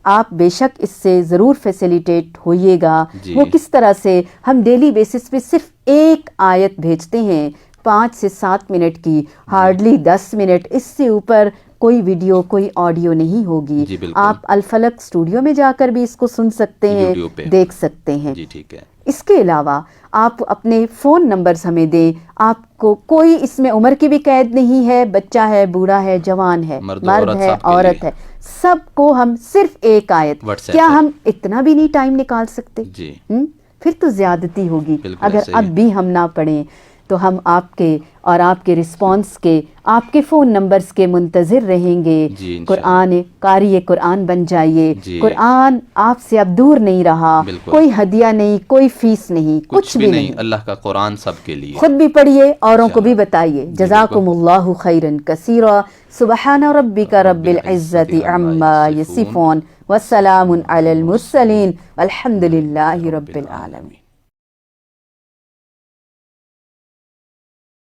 آپ بے شک اس سے ضرور فیسیلیٹیٹ ہوئیے گا. جی. وہ کس طرح سے ہم ڈیلی بیسس پہ صرف ایک آیت بھیجتے ہیں 5 سے 7 منٹ کی، ہارڈلی 10 منٹ، اس سے اوپر کوئی ویڈیو کوئی آڈیو نہیں ہوگی. جی، بالکل. آپ الفلک اسٹوڈیو میں جا کر بھی اس کو سن سکتے ہیں، یوٹیوب پہ دیکھ سکتے ہیں. جی ٹھیک ہے. اس کے علاوہ آپ اپنے فون نمبرز ہمیں دیں. آپ کو کوئی اس میں عمر کی بھی قید نہیں ہے، بچہ ہے، بوڑھا ہے، جوان ہے، مرد عورت ہے، سب کے عورت لیے. ہے، سب کو ہم صرف ایک آیت. WhatsApp کیا پر. ہم اتنا بھی نہیں ٹائم نکال سکتے؟ جی. پھر تو زیادتی ہوگی. بالکل اگر ایسے ہی. اب بھی ہم نہ پڑھیں تو ہم آپ کے اور آپ کے رسپانس کے، آپ کے فون نمبرز کے منتظر رہیں گے. جی، انشاءاللہ. قرآن قاری قرآن بن جائیے. جی. قرآن آپ سے اب دور نہیں رہا. بالکل. کوئی ہدیہ نہیں، کوئی فیس نہیں، کچھ بھی نہیں. اللہ کا قرآن سب کے لیے. خود بھی پڑھیے، اوروں کو بھی انشاءاللہ. بتائیے. جی، جزاکم اللہ خیرا کثیرا. سبحان ربک رب العزت عما یصفون وسلام علی المرسلین والحمد للہ رب العالمین.